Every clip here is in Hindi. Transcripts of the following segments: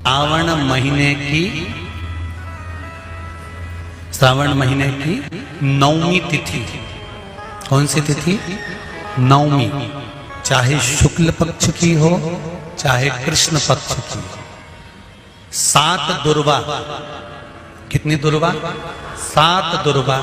श्रावण महीने की नवमी तिथि। कौन सी तिथि? नवमी। चाहे शुक्ल पक्ष की हो चाहे कृष्ण पक्ष की हो। 7 दुर्वा। कितनी दुर्वा? 7 दुर्वा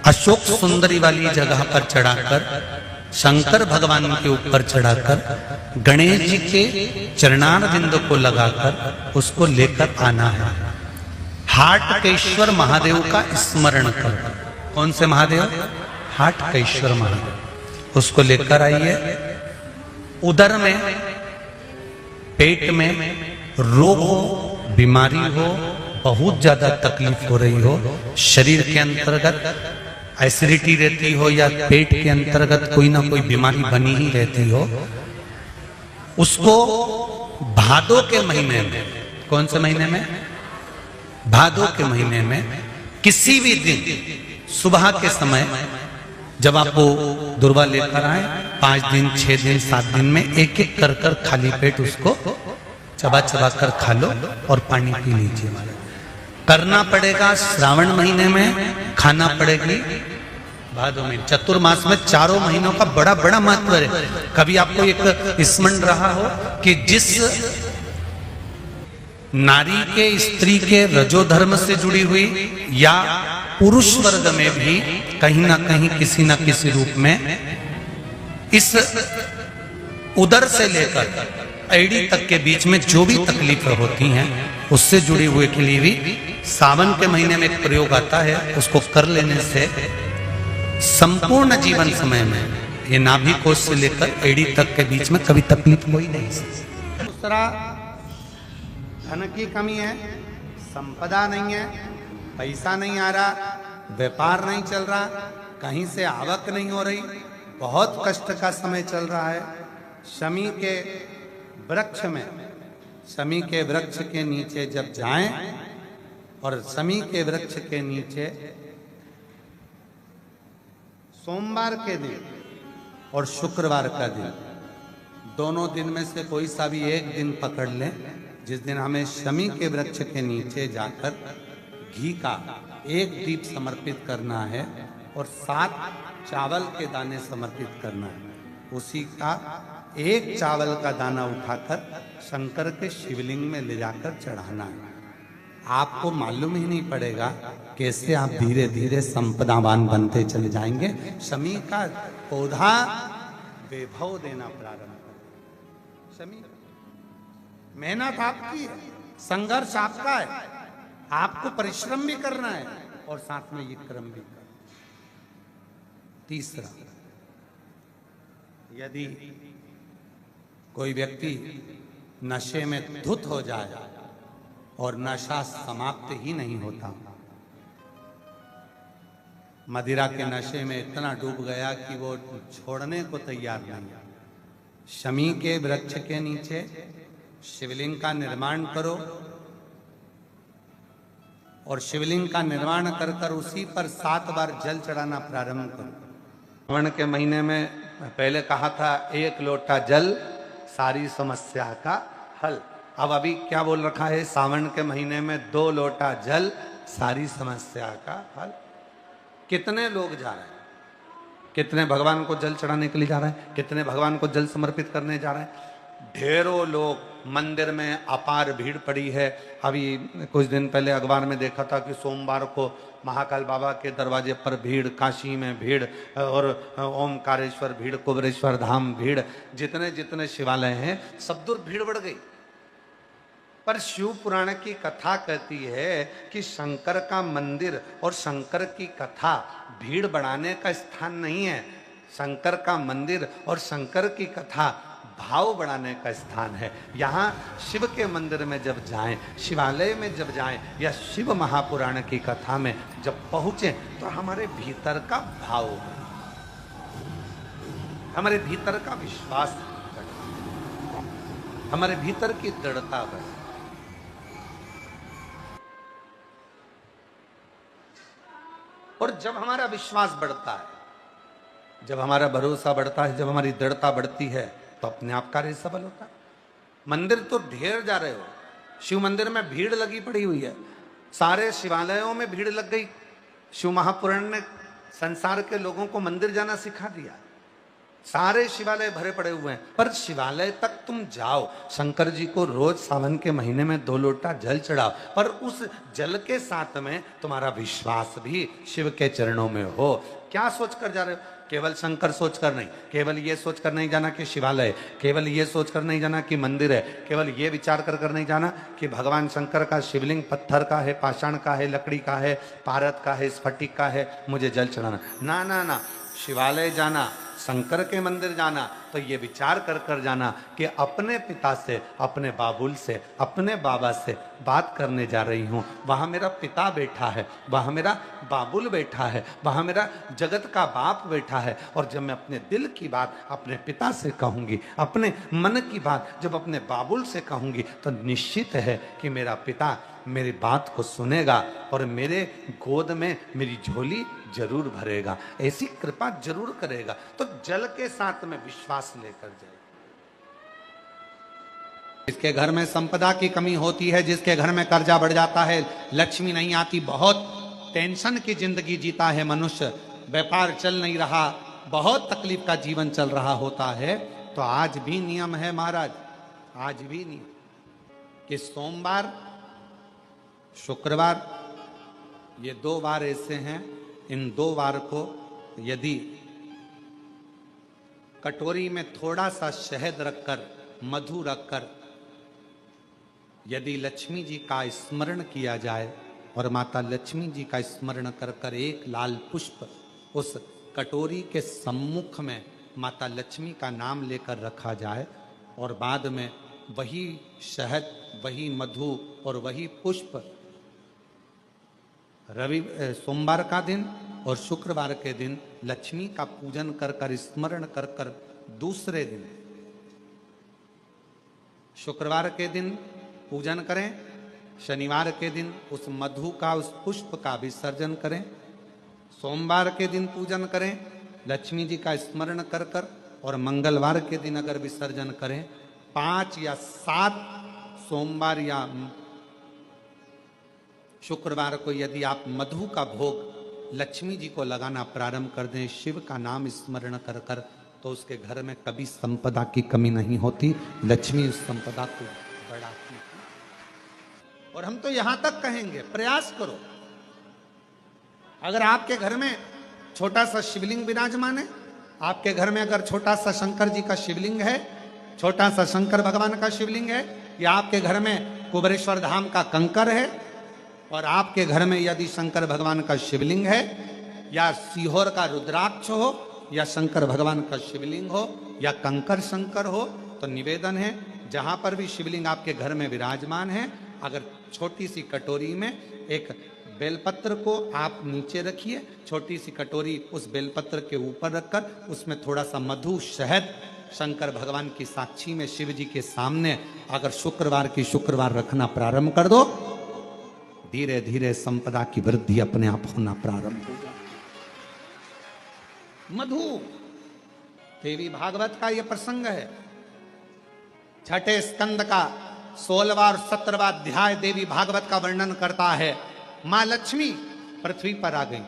अशोक सुंदरी वाली जगह पर चढ़ाकर, शंकर भगवान के ऊपर चढ़ाकर, गणेश जी के चरणारविंद को लगाकर उसको लेकर आना है। हाटकेश्वर महादेव का स्मरण कर। कौन से महादेव? हाटकेश्वर महादेव। उसको लेकर आइए। उदर में, पेट में रोग हो, बीमारी हो, बहुत ज्यादा तकलीफ हो रही हो, शरीर के अंतर्गत एसिडिटी रहती हो या पेट के अंतर्गत कोई ना कोई बीमारी बनी ही रहती हो, उसको भादो के महीने में, कौन से महीने में? भादो के महीने में किसी भी दिन सुबह के समय जब आप वो दुर्वा लेकर आए, 5 दिन, 6 दिन, 7 दिन में एक एक कर कर खाली पेट उसको चबा चबा कर खा लो और पानी पी लीजिए। करना पड़ेगा श्रावण महीने में, खाना पड़ेगी भादो में। चतुर्मास में चारों महीनों का बड़ा बड़ा महत्व है। कभी आपको एक स्मरण रहा हो कि जिस नारी के, स्त्री के रजोधर्म से जुड़ी हुई या पुरुष वर्ग में भी कहीं ना कहीं किसी ना किसी रूप में इस उदर से लेकर एड़ी तक के बीच में जो भी तकलीफें होती हैं उससे जुड़ी हुए के लिए भी सावन के महीने में एक प्रयोग आता है। उसको कर लेने से संपूर्ण जीवन समय में ये नाभि कोश से लेकर एड़ी तक के बीच में कभी तकलीफ कोई नहीं। दूसरा, धन की कमी है, संपदा नहीं है, पैसा नहीं आ रहा, व्यापार नहीं चल रहा, कहीं से आवक नहीं हो रही, बहुत कष्ट का समय चल रहा है। शमी के वृक्ष में, शमी के वृक्ष के नीचे जब जाएं और शमी के वृक्ष के नीचे सोमवार के दिन और शुक्रवार का दिन, दोनों दिन में से कोई सा भी एक दिन पकड़ लें, जिस दिन हमें शमी के वृक्ष के नीचे जाकर घी का एक दीप समर्पित करना है और 7 चावल के दाने समर्पित करना है। उसी का एक चावल का दाना उठाकर शंकर के शिवलिंग में ले जाकर चढ़ाना है। आपको मालूम ही नहीं पड़ेगा कैसे आप धीरे धीरे संपदावान बनते चले जाएंगे। शमी का पौधा वैभव देना प्रारंभ कर। शमी, मेहनत आपकी है, संघर्ष आपका है, आपको परिश्रम भी करना है और साथ में ये कर्म भी करना। तीसरा, यदि कोई व्यक्ति नशे में धुत हो जाए और नशा समाप्त ही नहीं होता, मदिरा के नशे में इतना डूब गया कि वो छोड़ने को तैयार नहीं, शमी के वृक्ष के नीचे शिवलिंग का निर्माण करो और शिवलिंग का निर्माण कर कर उसी पर 7 बार जल चढ़ाना प्रारंभ करो। श्रावण के महीने में पहले कहा था 1 लोटा जल सारी समस्या का हल। अब अभी क्या बोल रखा है? सावन के महीने में 2 लोटा जल सारी समस्या का हल। कितने लोग जा रहे हैं? कितने भगवान को जल चढ़ाने के लिए जा रहे हैं? कितने भगवान को जल समर्पित करने जा रहे हैं? ढेरों लोग। मंदिर में अपार भीड़ पड़ी है। अभी कुछ दिन पहले अखबार में देखा था कि सोमवार को महाकाल बाबा के दरवाजे पर भीड़, काशी में भीड़ और ओमकारेश्वर भीड़, कुबरेश्वर धाम भीड़, जितने जितने शिवालय हैं सब दूर भीड़ बढ़ गई। पर शिव पुराण की कथा कहती है कि शंकर का मंदिर और शंकर की कथा भीड़ बढ़ाने का स्थान नहीं है। शंकर का मंदिर और शंकर की कथा भाव बढ़ाने का स्थान है। यहाँ शिव के मंदिर में जब जाएं, शिवालय में जब जाएं या शिव महापुराण की कथा में जब पहुंचे तो हमारे भीतर का भाव, हमारे भीतर का विश्वास, हमारे भीतर की दृढ़ता बढ़े। और जब हमारा विश्वास बढ़ता है, जब हमारा भरोसा बढ़ता है, जब हमारी दृढ़ता बढ़ती है तो अपने आप कार्य सफल होता है। मंदिर तो ढेर जा रहे हो, शिव मंदिर में भीड़ लगी पड़ी हुई है, सारे शिवालयों में भीड़ लग गई। शिव महापुराण ने संसार के लोगों को मंदिर जाना सिखा दिया, सारे शिवालय भरे पड़े हुए हैं। पर शिवालय तक तुम जाओ, शंकर जी को रोज सावन के महीने में 2 लोटा जल चढ़ाओ, पर उस जल के साथ में तुम्हारा विश्वास भी शिव के चरणों में हो। क्या सोच कर जा रहे हो? केवल शंकर सोचकर नहीं, केवल ये सोचकर नहीं जाना कि शिवालय, केवल ये सोचकर नहीं जाना कि मंदिर है, केवल ये विचार कर नहीं जाना कि भगवान शंकर का शिवलिंग पत्थर का है, पाषाण का है, लकड़ी का है, पारद का है, स्फटिक का है, मुझे जल चढ़ाना। ना ना ना, शिवालय जाना, शंकर के मंदिर जाना तो ये विचार कर जाना कि अपने पिता से, अपने बाबुल से, अपने बाबा से बात करने जा रही हूँ। वहाँ मेरा पिता बैठा है, वहाँ मेरा बाबुल बैठा है, वहाँ मेरा जगत का बाप बैठा है। और जब मैं अपने दिल की बात अपने पिता से कहूँगी, अपने मन की बात जब अपने बाबुल से कहूँगी, तो निश्चित है कि मेरा पिता मेरी बात को सुनेगा और मेरे गोद में मेरी झोली जरूर भरेगा, ऐसी कृपा जरूर करेगा। तो जल के साथ में विश्वास लेकर जाए। जिसके घर में संपदा की कमी होती है, जिसके घर में कर्जा बढ़ जाता है, लक्ष्मी नहीं आती, बहुत टेंशन की जिंदगी जीता है मनुष्य, व्यापार चल नहीं रहा, बहुत तकलीफ का जीवन चल रहा होता है, तो आज भी नियम है महाराज, आज भी नियम कि सोमवार, शुक्रवार, ये 2 वार ऐसे हैं, इन 2 वार को यदि कटोरी में थोड़ा सा शहद रखकर, मधु रखकर यदि लक्ष्मी जी का स्मरण किया जाए और माता लक्ष्मी जी का स्मरण कर कर एक लाल पुष्प उस कटोरी के सम्मुख में माता लक्ष्मी का नाम लेकर रखा जाए और बाद में वही शहद, वही मधु और वही पुष्प सोमवार का दिन और शुक्रवार के दिन लक्ष्मी का पूजन कर कर, स्मरण कर कर, दूसरे दिन शुक्रवार के दिन पूजन करें, शनिवार के दिन उस मधु का, उस पुष्प का विसर्जन करें, सोमवार के दिन पूजन करें लक्ष्मी जी का स्मरण कर कर, और मंगलवार के दिन अगर विसर्जन करें, 5 या 7 सोमवार या शुक्रवार को यदि आप मधु का भोग लक्ष्मी जी को लगाना प्रारंभ कर दें, शिव का नाम स्मरण कर कर, तो उसके घर में कभी संपदा की कमी नहीं होती, लक्ष्मी उस संपदा को बढ़ाती है। और हम तो यहां तक कहेंगे, प्रयास करो, अगर आपके घर में छोटा सा शिवलिंग विराजमान है, आपके घर में अगर छोटा सा शंकर जी का शिवलिंग है, छोटा सा शंकर भगवान का शिवलिंग है, या आपके घर में कुबेरेश्वर धाम का कंकर है, और आपके घर में यदि शंकर भगवान का शिवलिंग है, या सीहोर का रुद्राक्ष हो, या शंकर भगवान का शिवलिंग हो, या कंकर शंकर हो, तो निवेदन है जहां पर भी शिवलिंग आपके घर में विराजमान है, अगर छोटी सी कटोरी में एक बेलपत्र को आप नीचे रखिए, छोटी सी कटोरी उस बेलपत्र के ऊपर रखकर उसमें थोड़ा सा मधु, शहद, शंकर भगवान की साक्षी में शिव जी के सामने अगर शुक्रवार की शुक्रवार रखना प्रारंभ कर दो, धीरे धीरे संपदा की वृद्धि अपने आप होना प्रारंभ होगा। मधु, देवी भागवत का यह प्रसंग है, 6ठे स्कंद का 16वां और 17वां अध्याय देवी भागवत का वर्णन करता है। मां लक्ष्मी पृथ्वी पर आ गई,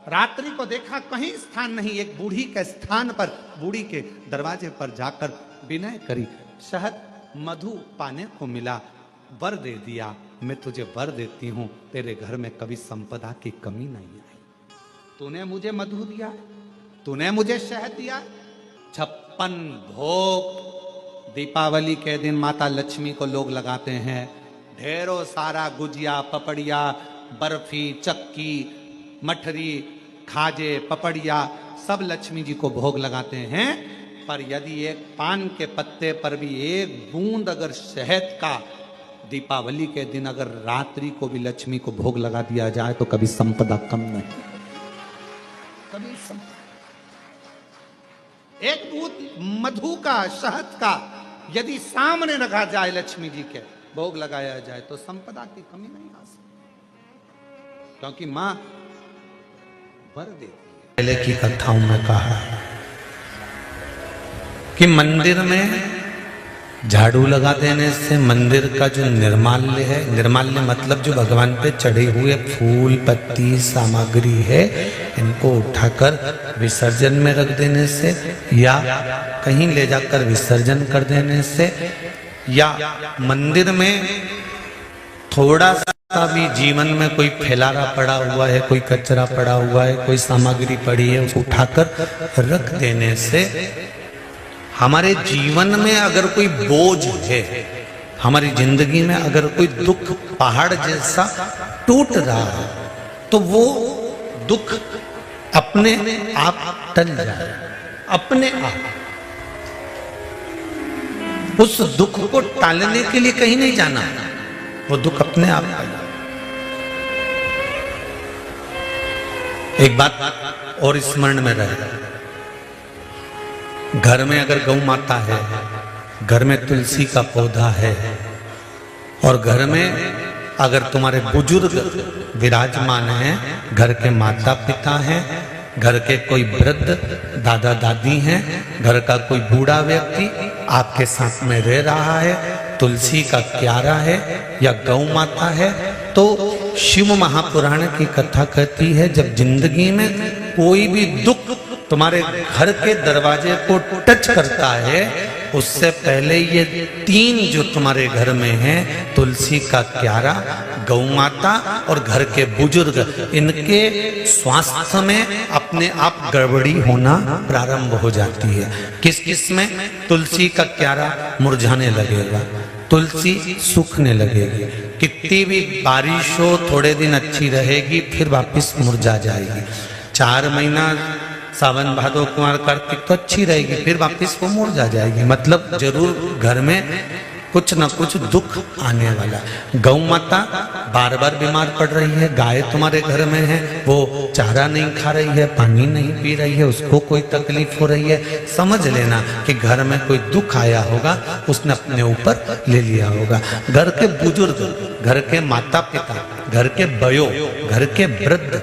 रात्रि को देखा कहीं स्थान नहीं, एक बूढ़ी के स्थान पर, बूढ़ी के दरवाजे पर जाकर विनय करी, शहद मधु पाने को मिला, वर दे दिया, मैं तुझे वर देती हूं, तेरे घर में कभी संपदा की कमी नहीं आई। तूने मुझे मधु दिया, तूने मुझे शहद दिया। 56 भोग दीपावली के दिन माता लक्ष्मी को लोग लगाते हैं, ढेरों सारा गुजिया, पपड़िया, बर्फी, चक्की, मठरी, खाजे, पपड़िया सब लक्ष्मी जी को भोग लगाते हैं। पर यदि एक पान के पत्ते पर भी एक बूंद अगर शहद का दीपावली के दिन अगर रात्रि को भी लक्ष्मी को भोग लगा दिया जाए तो कभी संपदा कम नहीं, कभी संपदा। एक बूंद मधु का, शहद का यदि सामने रखा जाए, लक्ष्मी जी के भोग लगाया जाए, तो संपदा की कमी नहीं आ सकती, क्योंकि मां वर देती है। पहले की कथाओं में कहा कि मंदिर में झाड़ू लगा देने से मंदिर का जो निर्माल्य है, निर्माल्य मतलब जो भगवान पे चढ़े हुए फूल पत्ती सामग्री है, इनको उठाकर विसर्जन में रख देने से या कहीं ले जाकर विसर्जन कर देने से, या मंदिर में थोड़ा सा भी जीवन में कोई फैलारा पड़ा हुआ है, कोई कचरा पड़ा हुआ है, कोई सामग्री पड़ी है, उसको उठाकर रख देने से हमारे जीवन में अगर कोई बोझ है, हमारी जिंदगी में अगर कोई दुख पहाड़ जैसा टूट रहा है, तो वो दुख अपने आप टल जाए, अपने आप। उस दुख को टालने के लिए कहीं नहीं जाना, वो दुख अपने आप टल। एक बात और स्मरण में रहे, घर में अगर गौ माता है, घर में तुलसी का पौधा है, और घर में अगर तुम्हारे बुजुर्ग विराजमान हैं, घर के माता पिता हैं, घर के कोई वृद्ध दादा दादी हैं, घर का कोई बूढ़ा व्यक्ति आपके साथ में रह रहा है, तुलसी का क्यारा है या गौ माता है, तो शिव महापुराण की कथा कहती है जब जिंदगी में कोई भी दुख तुम्हारे घर के दरवाजे को टच करता है, उससे पहले ये तीन जो तुम्हारे घर में हैं, तुलसी का क्यारा, गौ माता और घर के बुजुर्ग, इनके स्वास्थ्य में अपने आप गड़बड़ी होना प्रारंभ हो जाती है। किस किस में? तुलसी का क्यारा मुरझाने लगेगा, तुलसी सूखने लगेगी, कितनी भी बारिश हो थोड़े दिन अच्छी रहेगी, फिर वापस मुरझा जाएगी। 4 महीना सावन भादो कुमार कार्तिक तो अच्छी रहेगी, फिर वापस वो मुरझा जाएगी। मतलब जरूर घर में कुछ न कुछ दुख आने वाला। गौ माता बार बार बीमार पड़ रही है, गाय तुम्हारे घर में है, वो चारा नहीं खा रही है, पानी नहीं पी रही है, उसको कोई तकलीफ हो रही है, समझ लेना कि घर में कोई दुख आया होगा, उसने अपने ऊपर ले लिया होगा। घर के बुजुर्ग, घर के माता पिता, घर के बयो, घर के वृद्ध,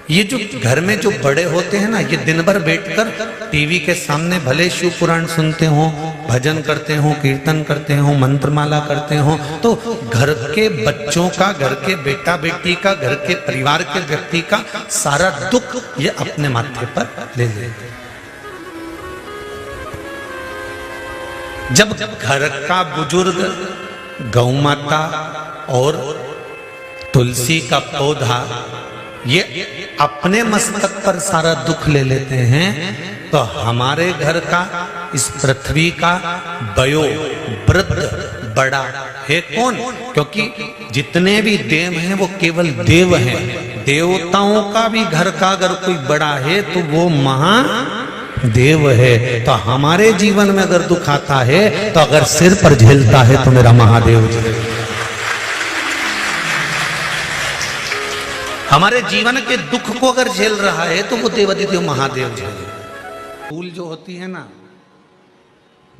ये जो घर में जो बड़े होते हैं ना, ये दिन भर बैठकर टीवी के सामने भले शिव पुराण सुनते हो, भजन करते हो, कीर्तन करते हो, मंत्रमाला करते हो, तो घर के बच्चों का, घर के बेटा बेटी का, घर के परिवार के व्यक्ति का सारा दुख ये अपने माथे पर ले लेते। जब घर का बुजुर्ग गौ माता और तुलसी का पौधा ये अपने मस्तक पर सारा दुख ले लेते हैं, तो हमारे घर का, इस पृथ्वी का बयो वृद्ध बड़ा है कौन? क्योंकि जितने भी देव हैं वो केवल देव हैं। देवताओं का भी घर का अगर कोई बड़ा है तो वो महादेव है। तो हमारे जीवन में अगर दुख आता है, तो अगर सिर पर झेलता है तो मेरा महादेव जी। हमारे जीवन के दुख को अगर झेल रहा है तो वो देवादिदेव महादेव झेल। धूल जो होती है ना,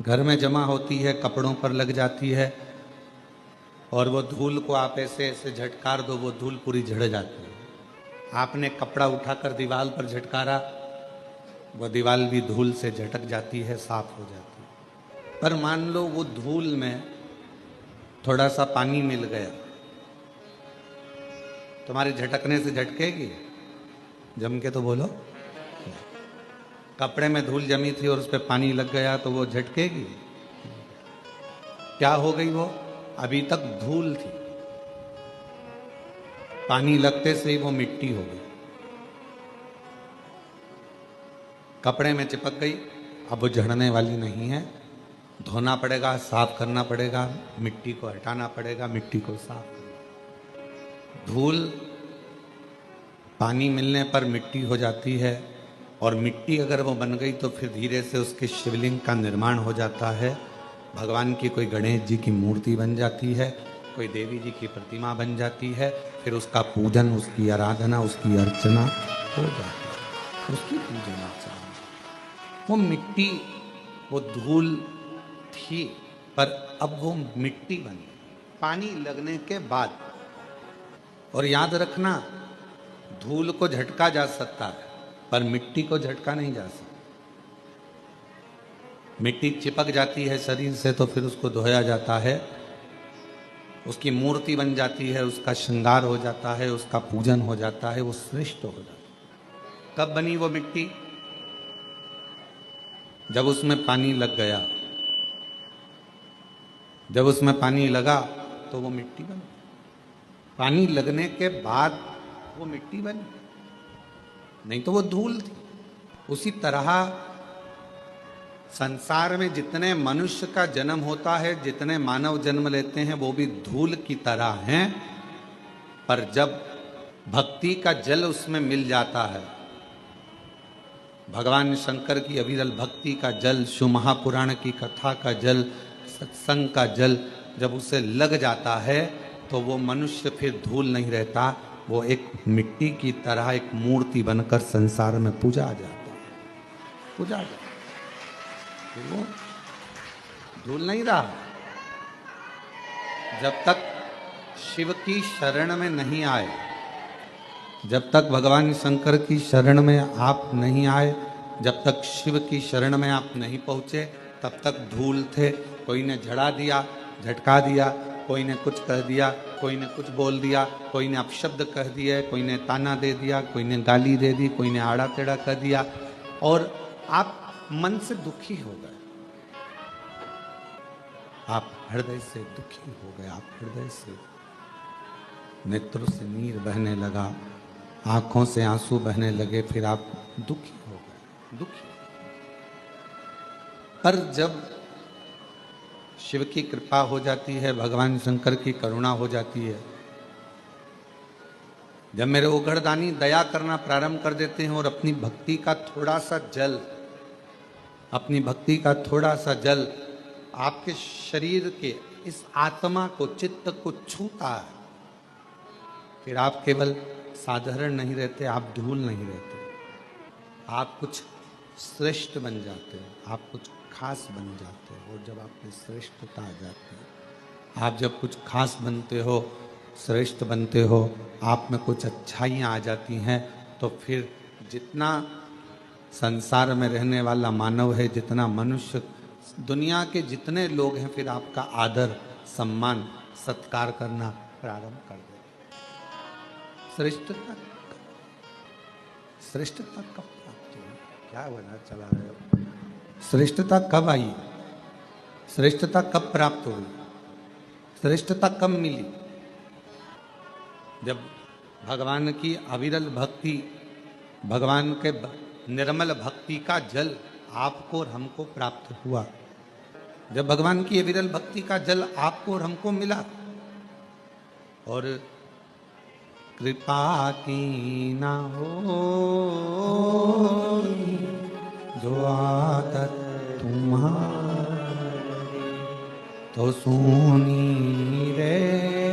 घर में जमा होती है, कपड़ों पर लग जाती है, और वो धूल को आप ऐसे ऐसे झटकार दो, वो धूल पूरी झड़ जाती है। आपने कपड़ा उठाकर दीवार पर झटकारा, वो दीवार भी धूल से झटक जाती है, साफ हो जाती है। पर मान लो वो धूल में थोड़ा सा पानी मिल गया, तुम्हारे झटकने से झटकेगी? जम के तो बोलो। कपड़े में धूल जमी थी और उस पर पानी लग गया तो वो झटकेगी? क्या हो गई? वो अभी तक धूल थी, पानी लगते से ही वो मिट्टी हो गई, कपड़े में चिपक गई, अब वो झड़ने वाली नहीं है। धोना पड़ेगा, साफ करना पड़ेगा, मिट्टी को हटाना पड़ेगा, मिट्टी को साफ। धूल पानी मिलने पर मिट्टी हो जाती है, और मिट्टी अगर वो बन गई तो फिर धीरे से उसके शिवलिंग का निर्माण हो जाता है। भगवान की कोई गणेश जी की मूर्ति बन जाती है, कोई देवी जी की प्रतिमा बन जाती है, फिर उसका पूजन, उसकी आराधना, उसकी अर्चना हो जाती है, उसकी पूजन अर्चना। वो मिट्टी, वो धूल थी, पर अब वो मिट्टी बनी पानी लगने के बाद। और याद रखना, धूल को झटका जा सकता है पर मिट्टी को झटका नहीं जा सकता। मिट्टी चिपक जाती है शरीर से तो फिर उसको धोया जाता है, उसकी मूर्ति बन जाती है, उसका श्रृंगार हो जाता है, उसका पूजन हो जाता है, वो श्रेष्ठ हो जाता है। कब बनी वो मिट्टी? जब उसमें पानी लग गया। जब उसमें पानी लगा तो वो मिट्टी बनी। पानी लगने के बाद वो मिट्टी बनी, नहीं तो वो धूल थी। उसी तरह संसार में जितने मनुष्य का जन्म होता है, जितने मानव जन्म लेते हैं, वो भी धूल की तरह हैं। पर जब भक्ति का जल उसमें मिल जाता है, भगवान शंकर की अविरल भक्ति का जल, शिव महापुराण की कथा का जल, सत्संग का जल जब उसे लग जाता है तो वो मनुष्य फिर धूल नहीं रहता, वो एक मिट्टी की तरह एक मूर्ति बनकर संसार में पूजा जाता है, पूजा जाता है। वो धूल नहीं रहा। जब तक शिव की शरण में नहीं आए, जब तक भगवान शंकर की शरण में आप नहीं आए, जब तक शिव की शरण में आप नहीं पहुंचे, तब तक धूल थे। कोई ने झड़ा दिया, झटका दिया, कोई ने कुछ कह दिया, कोई ने कुछ बोल दिया, कोई ने अपशब्द कह दिए, कोई ने ताना दे दिया, कोई ने गाली दे दी, कोई ने आड़ा टेढ़ा कह दिया, और आप मन से दुखी हो गए, आप हृदय से दुखी हो गए, आप हृदय से नेत्रों से नीर बहने लगा, आंखों से आंसू बहने लगे, फिर आप दुखी हो गए, दुखी। पर जब शिव की कृपा हो जाती है, भगवान शंकर की करुणा हो जाती है, जब मेरे उघड़दानी दया करना प्रारंभ कर देते हैं और अपनी भक्ति का थोड़ा सा जल, अपनी भक्ति का थोड़ा सा जल आपके शरीर के इस आत्मा को, चित्त को छूता है, फिर आप केवल साधारण नहीं रहते, आप धूल नहीं रहते, आप कुछ श्रेष्ठ बन जाते हैं, आप कुछ खास बन जाते हो। और जब आप में श्रेष्ठता आ जाती है, आप जब कुछ खास बनते हो, श्रेष्ठ बनते हो, आप में कुछ अच्छाइयाँ आ जाती हैं, तो फिर जितना संसार में रहने वाला मानव है, जितना मनुष्य, दुनिया के जितने लोग हैं, फिर आपका आदर, सम्मान, सत्कार करना प्रारंभ कर देते। श्रेष्ठता, श्रेष्ठता कब प्राप्त हुई? क्या बना चला रहे हो? श्रेष्ठता कब आई? श्रेष्ठता कब प्राप्त हुई? श्रेष्ठता कब मिली? जब भगवान की अविरल भक्ति, भगवान के निर्मल भक्ति का जल आपको और हमको प्राप्त हुआ, जब भगवान की अविरल भक्ति का जल आपको और हमको मिला, और कृपा की ना हो जो आदत तुम्हारी, तो सुनी रे